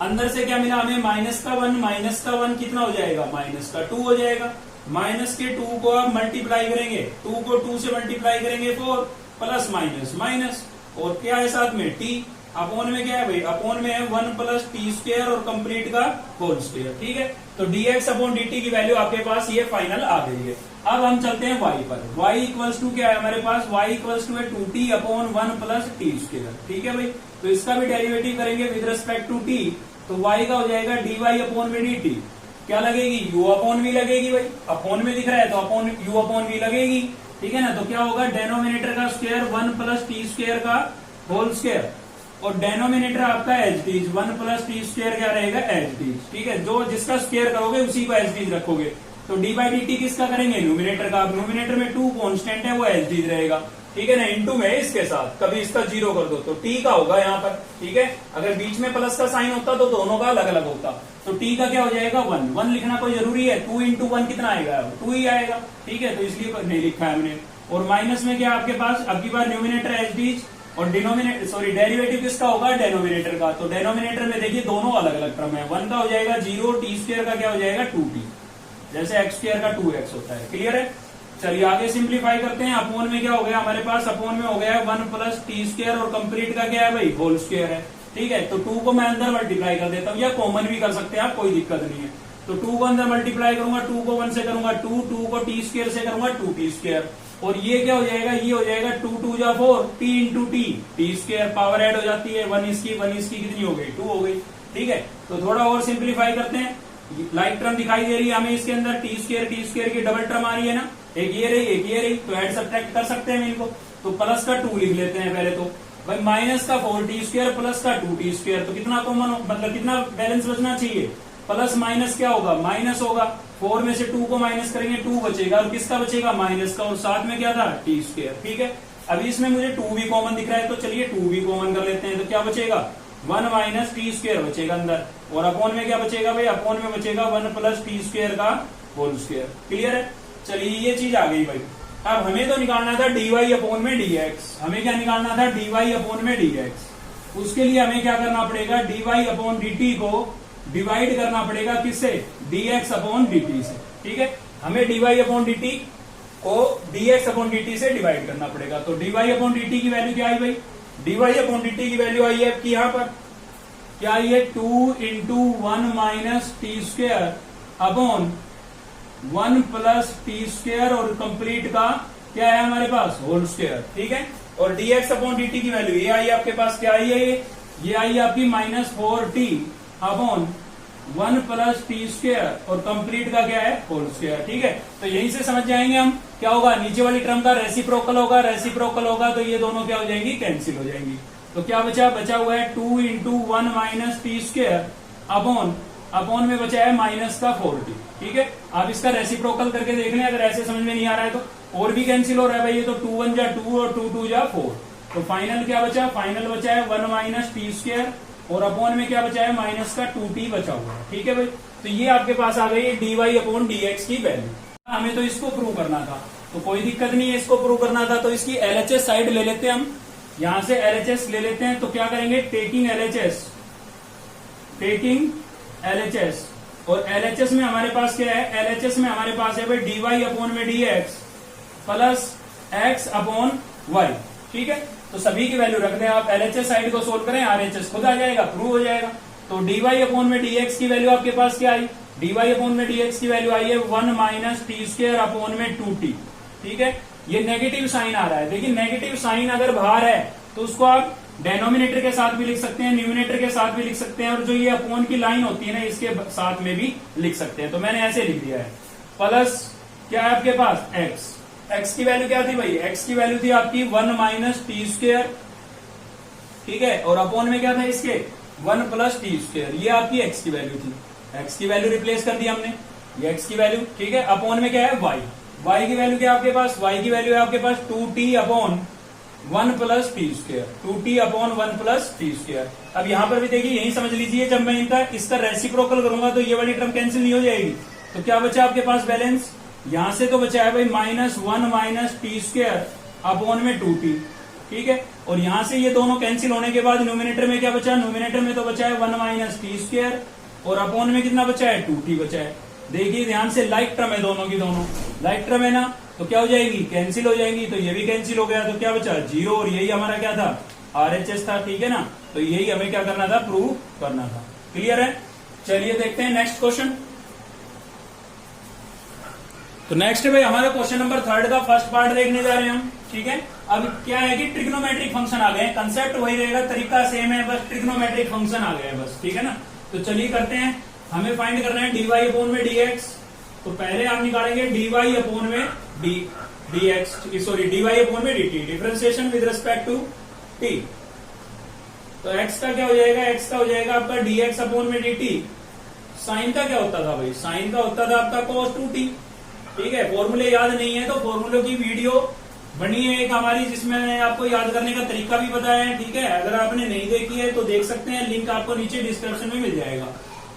अंदर से क्या मिला हमें माइनस का 1 कितना हो जाएगा, माइनस का 2 हो जाएगा। माइनस के 2 को आप मल्टीप्लाई करेंगे, 2 को 2 से मल्टीप्लाई करेंगे 4, प्लस माइनस माइनस, और क्या है साथ में t, अपोन में क्या है भाई, अपोन में है 1 प्लस टी स्क्वायर और कंप्लीट का होल स्क्वायर, ठीक है। तो dx अपॉन dt की वैल्यू आपके पास ये फाइनल आ गई है। अब हम चलते हैं y पर। y इक्वल्स टू क्या है हमारे पास, y इक्वल्स टू है 2t upon 1 plus T square, ठीक है भाई। तो इसका भी डेरिवेटिव करेंगे विद रिस्पेक्ट टू t, तो y का हो जाएगा dy अपॉन में dt, क्या लगेगी, u अपॉन v लगेगी भाई, अपॉन में दिख रहा है तो अपॉन u अपॉन v लगेगी, ठीक है ना। तो क्या होगा, डेनोमिनेटर का स्क्वायर 1 प्लस टी स्क्वायर का होल स्क्वायर, और डेनोमिनेटर आपका एच डीज 1 प्लस टी स्क्वायर क्या रहेगा, एच डीज, ठीक है। जो जिसका स्क्वायर करोगे उसी को एच डीज रखोगे। तो डी बाई डी टी किसका करेंगे, न्यूमिनेटर का। न्यूमिनेटर में 2 कांस्टेंट है वो एच डीज रहेगा, ठीक है ना। इनटू में इसके साथ कभी इसका 0 कर दो तो टी का होगा यहाँ पर, ठीक है। अगर बीच में प्लस का साइन होता तो दोनों का अलग अलग होता। तो टी का क्या हो जाएगा 1, 1 लिखना कोई जरूरी है, 2 इंटू 1 कितना आएगा, 2 ही आएगा, ठीक है। तो इसलिए नहीं लिखा है हमने। और माइनस में क्या आपके पास, अब की बार न्यूमिनेटर एच डीज और डिनोमिनेटर डेरिवेटिव किसका होगा, डेनोमिनेटर का। तो डेनोमिनेटर में देखिए दोनों अलग अलग टर्म है, 1 का हो जाएगा 0, टी स्क्वायर का क्या हो जाएगा 2t, जैसे एक्स स्क्वायर का 2x होता है, क्लियर है। चलिए आगे सिंप्लीफाई करते हैं। अपोन में क्या हो गया हमारे पास, अपोन में हो गया 1 प्लस टी स्क्वायर और कंप्लीट का क्या है भाई, होल स्क्वायर है, ठीक है। तो 2 को मैं अंदर मल्टीप्लाई कर देता हूँ, या कॉमन भी कर सकते हैं आप, कोई दिक्कत नहीं है। तो 2 को अंदर मल्टीप्लाई करूंगा, 2 को 1 से करूंगा 2, 2 को टी स्क्वायर से करूंगा 2t स्क्वायर, और ये क्या हो जाएगा, ये हो जाएगा 2 2 जा 4, t into T square, power add हो जाती है, 1 इसकी कितनी हो गई, 2 हो गई, ठीक है। तो थोड़ा और सिंप्लीफाई करते हैं। लाइक टर्म दिखाई दे रही है हमें इसके अंदर, टी स्क्वायर की डबल टर्म आ रही है ना, एक ये रही एक ये रही, तो ऐड सब्ट्रैक्ट कर सकते हैं इनको। तो प्लस का 2 लिख लेते हैं पहले, तो भाई माइनस का 4t स्क्वायर प्लस का 2t स्क्वायर, तो कितना कॉमन, मतलब कितना बैलेंस बचना चाहिए, प्लस माइनस क्या होगा, माइनस होगा। 4 में से 2 को माइनस करेंगे 2 बचेगा, और किसका बचेगा, माइनस का, और साथ में क्या था, टी स्क्वायर, ठीक है। अभी इसमें मुझे 2 भी कॉमन दिख रहा है, तो चलिए 2 भी कॉमन कर लेते हैं। तो क्या बचेगा, 1 माइनस टी स्क्वायर बचेगा अंदर, और अपॉन में क्या बचेगा भाई, अपॉन में बचेगा 1 प्लस टी स्क्वायर का होल स्क्वायर, क्लियर है। चलिए ये चीज आ गई भाई। अब हमें तो निकालना था dy अपॉन में dx, हमें क्या निकालना था, dy अपॉन में dx। उसके लिए हमें क्या करना पड़ेगा, dy अपॉन dt को डिवाइड करना पड़ेगा किससे, dx अपॉन dt से, ठीक है। हमें dy अपॉन dt को dx अपॉन dt से डिवाइड करना पड़ेगा। तो dy अपॉन dt की वैल्यू क्या आई भाई, dy अपॉन dt की वैल्यू आई है आपकी यहाँ पर, क्या आई है, 2 into 1 minus T square upon 1 plus T square, और कंप्लीट का क्या है हमारे पास, होल स्क्वायर, ठीक है। और dx अपॉन dt की वैल्यू ये आई आपके पास, क्या आई है, ये आई आपकी -4t upon 1 plus T square, और कंप्लीट का क्या है, होल स्क्वायर, ठीक है। तो यहीं से समझ जाएंगे हम क्या होगा, नीचे वाली टर्म का रेसिप्रोकल होगा, रेसिप्रोकल होगा तो ये दोनों क्या हो जाएंगी, कैंसिल हो जाएंगी। तो क्या बचा हुआ है 2 into 1 minus T square upon में बचा है माइनस का 4t, ठीक है। आप इसका रेसिप्रोकल करके देख लें, अगर ऐसे समझ में नहीं आ रहा है तो। और भी कैंसिल हो रहा है भाई, ये तो 2 1 जा 2 और 2 2 जा 4। तो फाइनल क्या बचा, फाइनल बचा है 1 माइनस टी स्क्वायर, और अपॉन में क्या बचा है, माइनस का 2t बचा हुआ है, ठीक है भाई। तो ये आपके पास आ गई dy अपॉन dx की वैल्यू। हमें तो इसको प्रूव करना था, तो कोई दिक्कत नहीं है, इसको प्रूव करना था। तो इसकी LHS साइड ले लेते हैं हम, यहां से LHS ले लेते हैं। तो क्या करेंगे, टेकिंग LHS, और LHS में हमारे पास क्या है, LHS में हमारे पास है भाई dy अपॉन में dx plus x upon y, ठीक है। तो सभी की वैल्यू रख दें आप, LHS साइड को सोल्व करें, RHS खुद आ जाएगा, प्रूव हो जाएगा। तो dy अपॉन में dx की वैल्यू आपके पास क्या आई, dy अपॉन में dx की वैल्यू आई है 1 माइनस टी स्क्वायर अपॉन में 2t, ठीक है। ये नेगेटिव साइन आ रहा है, देखिए नेगेटिव साइन अगर बाहर है तो उसको आप डेनोमिनेटर के साथ भी लिख सकते हैं, न्यूमिनेटर के साथ भी लिख सकते हैं, और जो ये अपॉन की लाइन होती है ना, इसके साथ में भी लिख सकते हैं। तो मैंने ऐसे लिख दिया है, प्लस क्या है आपके पास x की वैल्यू क्या थी भाई, x की वैल्यू थी आपकी 1 माइनस टी स्क्वायर, ठीक है। और अपॉन में क्या था इसके, 1 प्लस टी स्क्वायर, ये आपकी x की वैल्यू थी। x की वैल्यू रिप्लेस कर दी हमने, ये x की वैल्यू, ठीक है। अपॉन में क्या है y की वैल्यू क्या है आपके पास, y की वैल्यू है आपके पास 2t upon 1 plus T square, 2t upon 1 plus T square. अब यहां पर भी देखिए, यही समझ लीजिए, जब मैं इसका रेसिप्रोकल करूंगा तो ये वाली टर्म कैंसिल नहीं हो जाएगी। तो क्या बचा आपके पास बैलेंस, यहां से तो बचा है भाई -1 माइनस टी स्क्वायर अपॉन में 2t, ठीक है। और यहां से ये दोनों कैंसिल होने के बाद न्यूमिनेटर में क्या बचा, न्यूमिनेटर में तो बचा है 1 माइनस टी स्क्वायर, और अपॉन में कितना बचा है, 2t बचा है। देखिए ध्यान से, लाइक टर्म है दोनों की, दोनों लाइक टर्म है ना, तो क्या हो जाएगी, कैंसिल हो जाएंगी। तो ये भी कैंसिल हो गया, तो क्या बचा 0, और यही हमारा क्या था, RHS था, ठीक है ना। तो यही हमें क्या करना था, प्रूव करना था। क्लियर है। चलिए देखते हैं नेक्स्ट क्वेश्चन। तो नेक्स्ट है भाई हमारा क्वेश्चन नंबर 3 का फर्स्ट पार्ट देखने जा रहे हैं हम, ठीक है। अब क्या है कि ट्रिग्नोमेट्रिक फंक्शन आ गए, कंसेप्ट वही रहेगा, तरीका सेम है, बस ट्रिग्नोमेट्रिक फंक्शन आ गया है बस, ठीक है ना। तो चलिए करते हैं। हमें फाइंड करना है dy अपॉन में dx। तो पहले आप निकालेंगे dy अपॉन में dx, सॉरी dy अपॉन में dt, differentiation with respect to t। तो x का क्या हो जाएगा, x का हो जाएगा आपका dx अपॉन में dt। साइन का क्या होता था भाई, साइन का होता था आपका cos 2t, ठीक है। फॉर्मूले याद नहीं है तो फॉर्मूलों की वीडियो बनी है एक हमारी, जिसमें आपको याद करने का तरीका भी बताया है, ठीक है। अगर आपने नहीं देखी है तो देख सकते हैं, लिंक आपको नीचे डिस्क्रिप्शन में मिल जाएगा।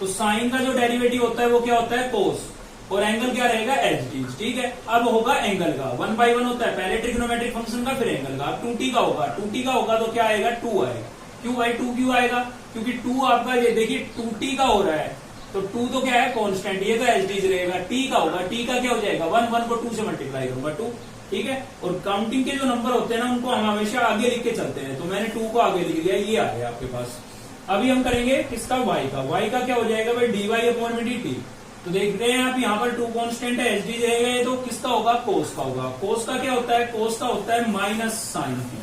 तो साइन का जो डेरिवेटिव होता है वो क्या होता है, कोस, और एंगल क्या रहेगा, एच, ठीक है। अब होगा एंगल का 1/1 होता है, पहले ट्रिग्नोमेट्रिक फंक्शन का फिर एंगल का। अब 2t का होगा, 2t का होगा तो क्या आएगा, 2 आएगा। क्यों भाई 2 क्यों आएगा, क्योंकि 2 आपका ये देखिए 2t का हो रहा है, तो 2 तो क्या है कांस्टेंट, ये तो एच रहेगा। t का होगा, t का क्या हो जाएगा 1 को 2 से मल्टीप्लाई करूंगा 2, ठीक है। और काउंटिंग के जो नंबर होते हैं ना उनको हम हमेशा आगे लिख के चलते हैं, तो मैंने 2 को आगे लिख दिया, ये आ गया आपके पास। अभी हम करेंगे किसका, y का क्या हो जाएगा भाई dy अपॉन में dt। तो देख रहे हैं आप यहाँ पर 2 कांस्टेंट है, एच रहेगा, तो किसका होगा, कोस का होगा। कोस का क्या होता है, कोस का होता है माइनस साइन थी।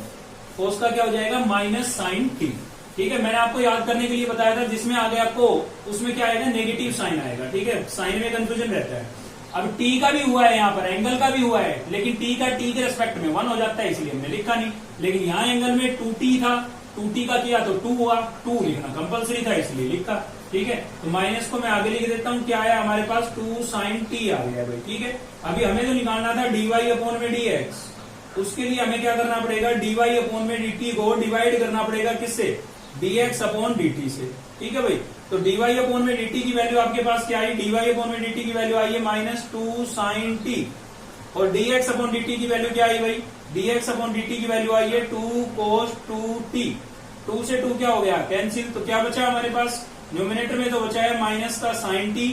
कोस का क्या हो जाएगा, माइनस साइन थी, ठीक है। मैंने आपको याद करने के लिए बताया था, जिसमें आगे आपको उसमें क्या आएगा, नेगेटिव साइन आएगा, ठीक है। साइन में कंफ्यूजन रहता है। अब t का भी हुआ है यहाँ पर, एंगल का भी हुआ है, लेकिन t का t के रेस्पेक्ट में 1 हो जाता है, इसलिए हमने लिखा नहीं। लेकिन यहाँ एंगल में 2t था, 2t का किया तो 2 हुआ, 2 लिखना कंपलसरी था इसलिए लिखा, ठीक है। तो माइनस को मैं आगे लिख देता हूँ, क्या है हमारे पास 2 sin t आ गया भाई, ठीक है। अभी हमें जो निकालना था dy अपॉन में dx, उसके लिए हमें क्या करना पड़ेगा, dy अपॉन में dt को डिवाइड करना पड़ेगा किससे, dx अपॉन dt से, ठीक है भाई। तो dy अपॉन में dt की वैल्यू आपके पास क्या आई, dy अपॉन में dt की वैल्यू आई है -2 sin t, और dx अपॉन dt की वैल्यू क्या आई भाई, dx अपॉन dt की वैल्यू आई है 2 cos 2t। 2 से 2 क्या हो गया, कैंसिल। तो क्या बचा हमारे पास, न्यूमिनेटर में तो बचा है माइनस का sin t,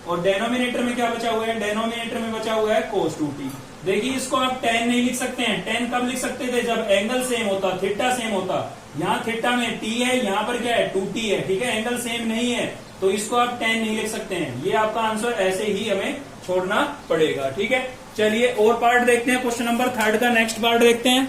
और डेनोमिनेटर में क्या बचा हुआ है, डेनोमिनेटर में बचा हुआ है cos 2t। देखिए इसको आप tan नहीं लिख सकते हैं, tan कब लिख सकते थे, जब एंगल सेम होता, थीटा सेम होता। यहाँ थीटा में t है, यहाँ पर क्या है 2t है, ठीक है। एंगल सेम नहीं है तो इसको आप tan नहीं लिख सकते हैं। ये आपका आंसर ऐसे ही हमें छोड़ना पड़ेगा, ठीक है। चलिए और पार्ट देखते हैं, क्वेश्चन नंबर 3 का नेक्स्ट पार्ट देखते हैं।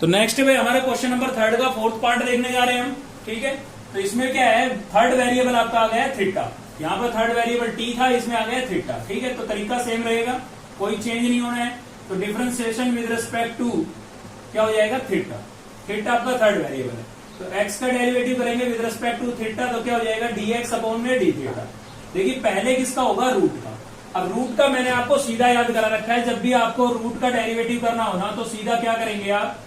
तो नेक्स्ट भाई हमारा क्वेश्चन नंबर 3 का 4th पार्ट देखने जा रहे हैं हम, ठीक है। तो इसमें क्या है, थर्ड वेरिएबल आपका आ गया है थीटा। यहाँ पर थर्ड वेरिएबल t था, इसमें आ गया थीटा, ठीक है। तो तरीका सेम रहेगा, कोई चेंज नहीं होना है। तो डिफरेंशिएशन विद रिस्पेक्ट टू क्या हो जाएगा, थीटा। थीटा आपका थर्ड वेरिएबल है, तो x का डेरिवेटिव करेंगे विद रिस्पेक्ट टू थीटा, तो क्या हो जाएगा dx अपॉन में d थीटा। देखिए पहले किसका होगा, रूट का। अब रूट का मैंने आपको सीधा याद करा रखा है, जब भी आपको रूट का डेरिवेटिव करना हो ना तो सीधा क्या करेंगे आप,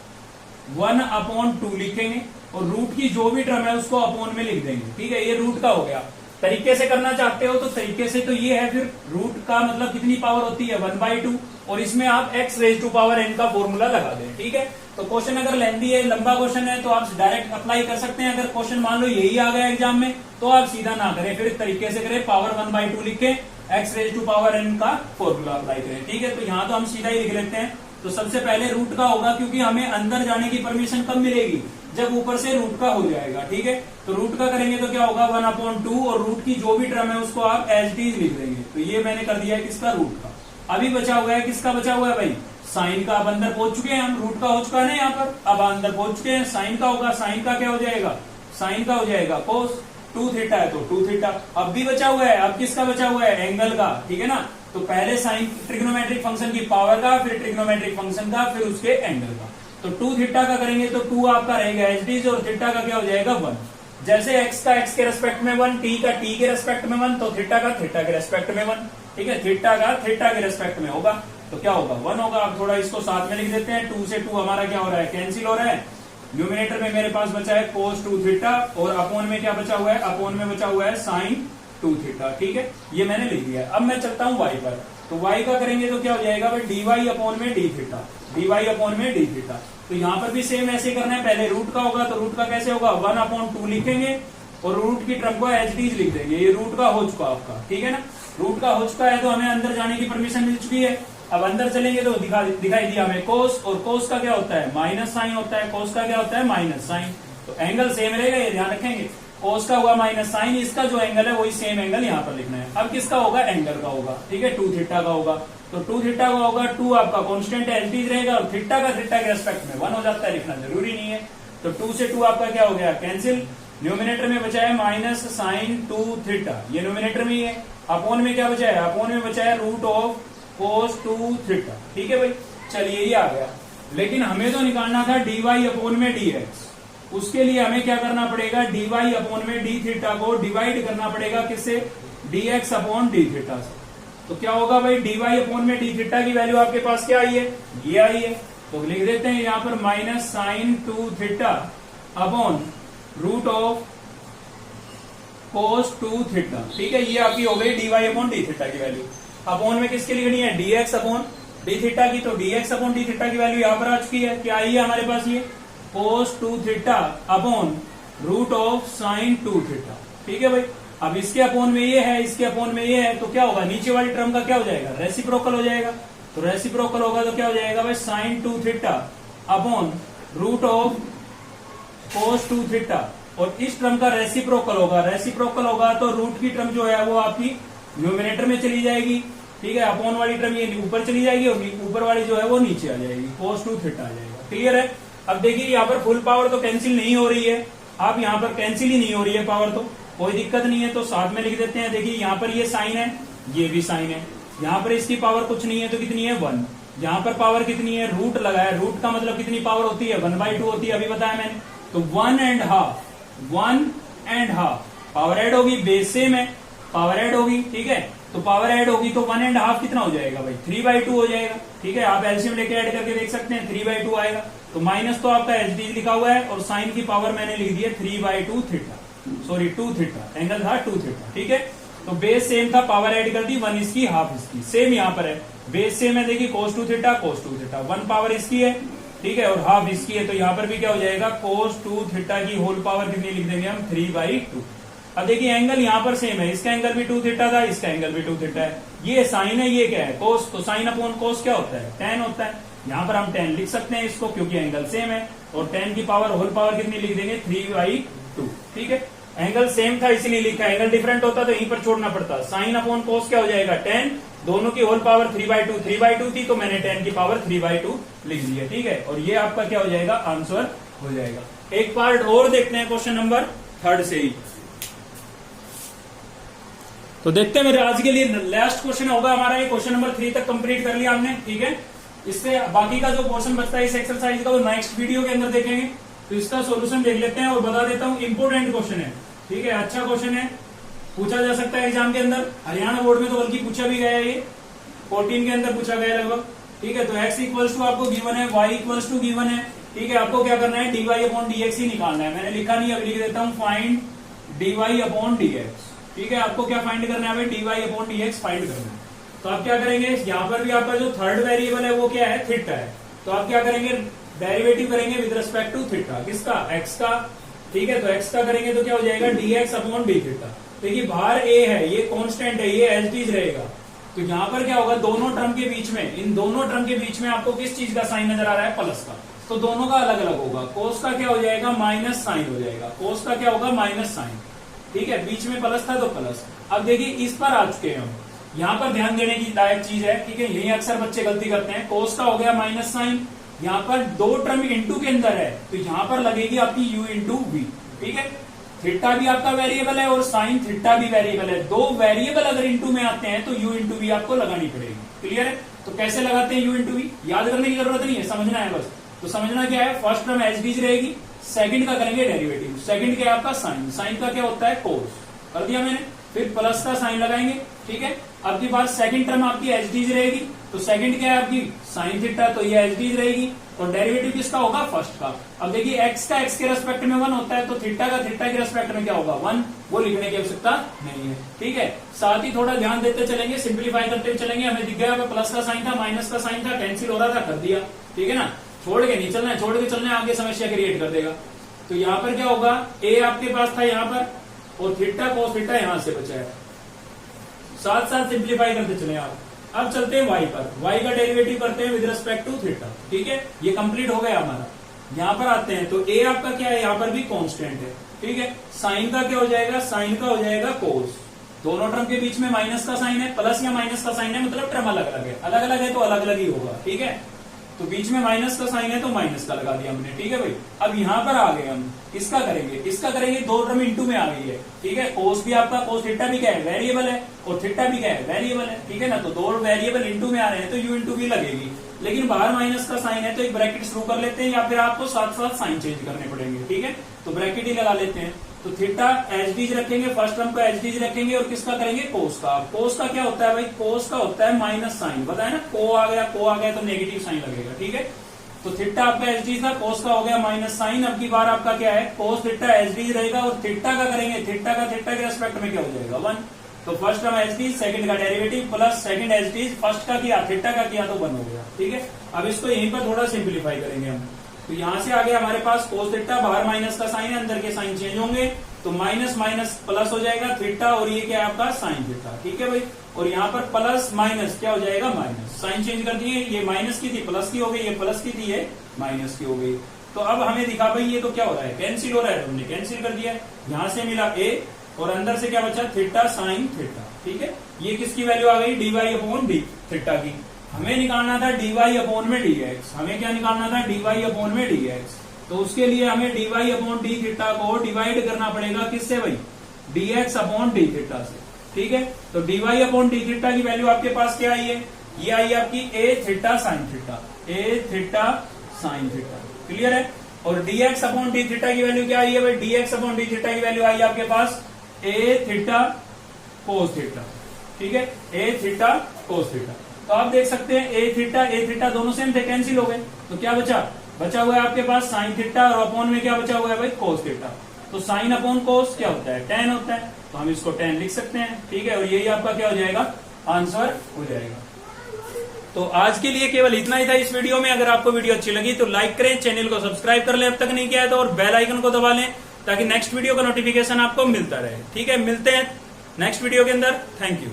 1/2 लिखेंगे, और रूट की जो भी टर्म है उसको अपॉन में लिख देंगे, ठीक है। ये रूट का हो गया। तरीके से करना चाहते हो तो तरीके से तो ये है, फिर रूट का मतलब कितनी पावर होती है 1/2, और इसमें आप x raise to power n का फॉर्मूला लगा दें, ठीक है। तो क्वेश्चन अगर लेंथी है, लंबा क्वेश्चन है, तो आप डायरेक्ट अप्लाई कर सकते हैं। अगर क्वेश्चन मान लो यही आ गया एग्जाम में तो आप सीधा ना करें, फिर तरीके से करें, पावर 1/2 लिखे, x raise to power n का फॉर्मूला अप्लाई करें, ठीक है। तो यहाँ तो हम सीधा ही लिख लेते हैं। तो सबसे पहले रूट का होगा, क्योंकि हमें अंदर जाने की परमिशन कब मिलेगी, जब ऊपर से रूट का हो जाएगा, ठीक है। तो रूट का करेंगे तो क्या होगा 1/2, और रूट की जो भी टर्म है उसको आप एज टी लिख देंगे। तो ये मैंने कर दिया है किसका, रूट का। अभी बचा हुआ है किसका, बचा हुआ है भाई साइन का। अब अंदर पहुंच चुके हैं हम, रूट का हो चुका है ना यहाँ पर, अब अंदर पहुंच चुके हैं। साइन का होगा, साइन का क्या हो जाएगा, साइन का हो जाएगा कोस 2 थीटा है तो 2 थीटा। अब भी बचा हुआ है, अब किसका बचा हुआ है, एंगल का, ठीक है ना। तो पहले साइन ट्रिग्नोमेट्रिक फंक्शन की पावर का, फिर ट्रिग्नोमेट्रिक फंक्शन का, फिर उसके एंगल का। तो 2 थीटा का करेंगे तो 2 आपका रहेगा एच डी, और थीटा का क्या हो जाएगा 1। जैसे x का x के रेस्पेक्ट में 1, t का t के रेस्पेक्ट में 1, तो थीटा का थीटा के रेस्पेक्ट में 1, ठीक है। थीटा का थीटा के रेस्पेक्ट में होगा तो क्या होगा 1 होगा। अब थोड़ा इसको साथ में लिख देते हैं, 2 से 2 हमारा क्या हो रहा है, कैंसिल हो रहा है। न्यूमिनेटर में मेरे पास बचा है cos 2 थीटा, और अपोन में क्या बचा हुआ है, अपोन में बचा हुआ है sin 2 थीटा, ठीक है। ये मैंने लिख दिया। अब मैं चलता हूँ y पर। तो y का करेंगे तो क्या हो जाएगा भाई dy अपॉन में d थीटा, dy अपॉन में d थीटा। तो यहाँ पर भी सेम ऐसे करना है, पहले रूट का होगा तो रूट का कैसे होगा 1/2 लिखेंगे, और रूट की टर्म को एच डी लिख देंगे। ये रूट का हो चुका आपका, ठीक है ना। रूट का हो चुका है तो हमें अंदर जाने की परमिशन मिल चुकी है। अब अंदर चलेंगे तो दिखाई दिया हमें कोस, और कोस का क्या होता है माइनस साइन होता है, कोस का क्या होता है माइनस साइन। तो एंगल सेम रहेगा, ये ध्यान रखेंगे। कोस का हुआ माइनस साइन, इसका जो एंगल है वही सेम एंगल यहाँ पर लिखना है। अब किसका होगा, एंगल का होगा, ठीक है, 2 थीटा का होगा। तो 2 थीटा का होगा, 2 आपका कांस्टेंट है, एलटीज रहेगा, और थीटा का थीटा के रेस्पेक्ट में 1 हो जाता है, लिखना जरूरी नहीं है। तो 2 से 2 आपका क्या हो गया, कैंसिल। न्यूमिनेटर में बचा है माइनस साइन 2 थीटा, ये न्यूमिनेटर में ही है। अपोन में क्या बचा है, अपोन में बचा है रूट ऑफ कोस 2 थीटा, ठीक है भाई। चलिए ये आ गया, लेकिन हमें तो निकालना था dy अपोन में dx। उसके लिए हमें क्या करना पड़ेगा, dy अपोन में d थीटा को डिवाइड करना पड़ेगा किससे, dx अपॉन d थीटा से। तो क्या होगा भाई, dy अपोन में d थीटा की वैल्यू आपके पास क्या आई है, ये आई है। तो लिख देते हैं यहाँ पर minus sine 2 theta upon root of cos 2 theta, ठीक है। ये आपकी हो गई dy अपॉन d थीटा की वैल्यू। अपॉन में किसके लिखनी है, dx अपॉन d थीटा की। तो dx अपॉन d थीटा की वैल्यू यहाँ पर आ चुकी है, क्या आई है हमारे पास, ये cos 2 theta upon root of sine 2 theta, ठीक है भाई। अब इसके अपोन में ये है, इसके अपोन में ये है, तो क्या होगा, नीचे वाली टर्म का क्या हो जाएगा, रेसिप्रोकल हो जाएगा। तो रेसिप्रोकल होगा तो क्या हो जाएगा भाई, sine 2 theta upon root of cos 2 theta. और इस टर्म का रेसिप्रोकल होगा, रेसिप्रोकल होगा तो रूट की टर्म जो है वो आपकी न्यूमिनेटर में चली जाएगी, ठीक है। अपोन वाली टर्म ये ऊपर चली जाएगी, और ऊपर वाली जो है वो नीचे आ जाएगी, कोस 2 थीटा आ जाएगा, क्लियर है। अब देखिए यहाँ पर फुल पावर तो कैंसिल नहीं हो रही है, आप यहाँ पर कैंसिल ही नहीं हो रही है पावर, तो कोई दिक्कत नहीं है। तो साथ में लिख देते हैं, देखिए यहाँ पर ये साइन है, ये भी साइन है, यहाँ पर इसकी पावर कुछ नहीं है तो कितनी है 1, यहाँ पर पावर कितनी है, रूट लगा है, रूट का मतलब कितनी पावर होती है 1/2 होती है, अभी बताया मैंने। तो 1.5 पावर ऐड होगी, बेस सेम है, पावर ऐड होगी, ठीक है। तो पावर ऐड होगी तो 1.5 कितना हो जाएगा भाई, 3/2 हो जाएगा, ठीक है। आप एलसीएम लेके ऐड करके देख सकते हैं, 3/2 आएगा। तो माइनस तो आपका एच लिखा हुआ है, और साइन की पावर मैंने लिख दी है 3/2 थीटा, सॉरी 2 थीटा, एंगल था 2 थीटा, ठीक है। तो बेस सेम था, पावर ऐड कर दी, 1 इसकी हाफ इसकी, सेम यहाँ पर है, बेस सेम है, देखिए cos 2 theta cos 2 theta, 1 power इसकी है, ठीक है, और हाफ इसकी है। तो यहाँ पर भी क्या हो जाएगा, cos 2 थीटा की होल पावर कितनी लिख देंगे हम, 3/2। अब देखिए एंगल यहाँ पर सेम है, इसका एंगल भी 2 थीटा था, इसका एंगल भी 2 थीटा है। ये साइन है, ये क्या है कोस, तो साइन अपॉन कोस क्या होता है, tan होता है। यहाँ पर हम tan लिख सकते हैं इसको, क्योंकि एंगल सेम है, और tan की पावर होल पावर कितनी लिख देंगे 3/2, ठीक है। एंगल सेम था इसीलिए लिखा, एंगल डिफरेंट होता तो यहीं पर छोड़ना पड़ता। साइन अपॉन कोस क्या हो जाएगा, tan, दोनों की होल पावर 3/2 थी, तो मैंने tan की पावर 3/2 लिख दी है, ठीक है। और ये आपका क्या हो जाएगा, आंसर हो जाएगा। एक पार्ट और देखते हैं क्वेश्चन नंबर 3 से ही। तो देखते हैं, मेरे आज के लिए लास्ट क्वेश्चन होगा हमारा, ये क्वेश्चन नंबर 3 तक कंप्लीट कर लिया हमने, ठीक है। इससे बाकी का जो पोर्शन बचता है इस एक्सरसाइज का, वो नेक्स्ट वीडियो के अंदर देखेंगे। तो इसका सॉल्यूशन देख लेते हैं, और बता देता हूँ इंपोर्टेंट क्वेश्चन है, ठीक है, अच्छा क्वेश्चन है, पूछा जा सकता है एग्जाम के अंदर। हरियाणा बोर्ड में तो बल्कि पूछा भी गया है, ये 14 के अंदर पूछा गया लगभग, ठीक है। तो x इक्वल्स टू आपको गिवन है, y इक्वल्स टू गिवन है, ठीक है। आपको क्या करना है, dy अपॉन dx ही निकालना है। मैंने लिखा नहीं, अभी लिख देता हूँ, फाइंड dy अपॉन dx, ठीक है। आपको क्या फाइंड करना है, dy अपॉन dx फाइंड करना है। तो आप क्या करेंगे, यहाँ पर भी आपका जो थर्ड वेरिएबल है वो क्या है, थीटा है। तो आप क्या करेंगे, डेरिवेटिव करेंगे विद रिस्पेक्ट टू थीटा, किसका, x का, ठीक है। तो x का करेंगे तो क्या हो जाएगा, dx अपॉन d थीटा। देखिए बाहर a है, ये कांस्टेंट है, ये एच डी रहेगा। तो यहाँ पर क्या होगा, दोनों टर्म के बीच में, इन दोनों टर्म के बीच में आपको किस चीज का साइन नजर आ रहा है, प्लस का। तो दोनों का अलग अलग होगा, कोस का क्या हो जाएगा, माइनस साइन हो जाएगा, कोस का क्या होगा, माइनस साइन, ठीक है। बीच में प्लस था तो प्लस। अब देखिए इस पर आ चुके हैं हम, यहाँ पर ध्यान देने की लायक चीज है, ठीक है। यही अक्सर बच्चे गलती करते हैं, कोस का हो गया माइनस साइन, यहाँ पर दो टर्म इंटू के अंदर है, तो यहाँ पर लगेगी आपकी u इंटू वी, ठीक है। थीटा भी आपका वेरिएबल है और साइन थीटा भी वेरिएबल है। दो वेरिएबल अगर इंटू में आते हैं तो u इंटू वी आपको लगानी पड़ेगी, क्लियर है। तो कैसे लगाते हैं u इंटू वी, याद करने की जरूरत नहीं है, समझना है बस। तो समझना क्या है, फर्स्ट टर्म एच डीज रहेगी, सेकंड का करेंगे डेरिवेटिव, सेकंड क्या है आपका साइन, साइन का क्या होता है कोस, कर दिया मैंने। फिर प्लस का साइन लगाएंगे, ठीक है। अब की बात सेकंड टर्म आपकी एच डीज रहेगी, तो सेकंड क्या है आपकी साइन थीटा, तो ये एच डीज रहेगी, और डेरिवेटिव किसका होगा, फर्स्ट का। अब देखिए x का x के रेस्पेक्ट में 1 होता है, तो थीटा का थीटा के रेस्पेक्ट में क्या होगा 1, वो लिखने की आवश्यकता नहीं है, ठीक है। साथ ही थोड़ा ध्यान देते चलेंगे, सिंप्लीफाई करते चलेंगे। हमें दिख गया प्लस का साइन था, माइनस का साइन था, कैंसिल हो रहा था, कर दिया, ठीक है ना। छोड़ के नहीं चलना है, छोड़ के चलना है, आगे समस्या क्रिएट कर देगा। तो यहाँ पर क्या होगा, a आपके पास था यहाँ पर, और थीटा कोस थीटा यहाँ से बचा है। साथ साथ सिंप्लीफाई करते चले आप, अब चलते हैं y पर, y का डेरिवेटिव करते हैं विद रिस्पेक्ट टू थीटा। ठीक है, ये कंप्लीट हो गया हमारा। यहाँ पर आते हैं तो a आपका क्या है, यहाँ पर भी कांस्टेंट है। ठीक है, साइन का क्या हो जाएगा, साइन का हो जाएगा कोस। दोनों टर्म के बीच में माइनस का साइन है, प्लस या माइनस का साइन है, मतलब टर्म अलग अलग है, अलग अलग है तो अलग अलग ही होगा। ठीक है, तो बीच में माइनस का साइन है तो माइनस का लगा दिया हमने। ठीक है भाई, अब यहाँ पर आ गए हम, किसका करेंगे, इसका करेंगे, दो टर्म इंटू में आ गई है। ठीक है, कोस भी आपका, कोस थीटा भी क्या है, वेरिएबल है, और थीटा भी क्या है, वेरिएबल है। ठीक है ना, तो दो वेरिएबल इंटू में आ रहे हैं तो यू इंटू वी लगेगी, लेकिन बाहर माइनस का साइन है तो एक ब्रैकेट शुरू कर लेते हैं, या फिर आपको साथ साथ साइन चेंज करने पड़ेंगे। ठीक है, तो ब्रैकेट ही लगा लेते हैं। तो थीटा एच डीज रखेंगे, फर्स्ट टर्म का एच डीज रखेंगे, और किसका करेंगे, कोस का। कोस का क्या होता है भाई, कोस का होता है माइनस साइन, पता है ना, को आ गया तो नेगेटिव साइन लगेगा। ठीक है, तो थीटा आपका एच डी था, कोस का हो गया माइनस साइन। अब की बार आपका क्या है, कोस थीटा एच डी रहेगा, और थीटा का करेंगे, थीटा का थीटा के रेस्पेक्ट में क्या हो जाएगा, 1। तो first term H D, second का derivative plus second H D, first का किया, थीटा का किया तो 1 हो गया। ठीक है, अब इसको यहीं पर थोड़ा सिंप्लीफाई करेंगे हम। तो यहां से आगे हमारे पास कोस थीटा, बाहर माइनस का साइन है, अंदर के साइन चेंज होंगे, तो माइनस माइनस प्लस हो जाएगा थीटा, और ये क्या है आपका साइन थीटा। ठीक है भाई, और यहाँ पर प्लस माइनस क्या हो जाएगा, माइनस, साइन चेंज कर दिए, ये माइनस की थी प्लस की हो गई, ये प्लस की थी ये माइनस की हो गई। तो अब हमें दिखा भाई ये तो क्या हो रहा है, कैंसिल हो रहा है, हमने कैंसिल कर दिया। यहाँ से मिला a, और अंदर से क्या बचा, थीटा साइन थीटा। ठीक है, ये किसकी वैल्यू आ गई, dy अपॉन डी थीटा की। हमें निकालना था dy अपॉन में dx, हमें क्या निकालना था, dy अपॉन में dx। तो उसके लिए हमें dy अपॉन डी थीटा को डिवाइड करना पड़ेगा किससे भाई, dx अपॉन डी थीटा से। ठीक है, तो dy अपॉन डी थीटा की वैल्यू आपके पास क्या आई है, ये आई आपकी a theta sine theta, a theta sine theta. Clear है, और dx अपॉन डी थीटा की वैल्यू क्या आई है भाई, dx अपॉन डी थीटा की वैल्यू आई है आपके पास a थीटा कोस थीटा। ठीक है, a थीटा कोस थीटा। तो आप देख सकते हैं a थीटा दोनों सेम थे, कैंसिल हो गए, तो क्या बचा हुआ है आपके पास साइन थीटा, और अपॉन में क्या बचा हुआ है भाई, कोस थीटा। तो साइन अपॉन कोस क्या होता है, tan होता है, तो हम इसको tan लिख सकते हैं। ठीक है, और यही आपका क्या हो जाएगा, आंसर हो जाएगा। तो आज के लिए केवल इतना ही था इस वीडियो में। अगर आपको वीडियो अच्छी लगी तो लाइक करें, चैनल को सब्सक्राइब कर लें अब तक नहीं किया है तो, और बेल आइकन को दबा लें ताकि नेक्स्ट वीडियो का नोटिफिकेशन आपको मिलता रहे। ठीक है, मिलते हैं नेक्स्ट वीडियो के अंदर। Thank you.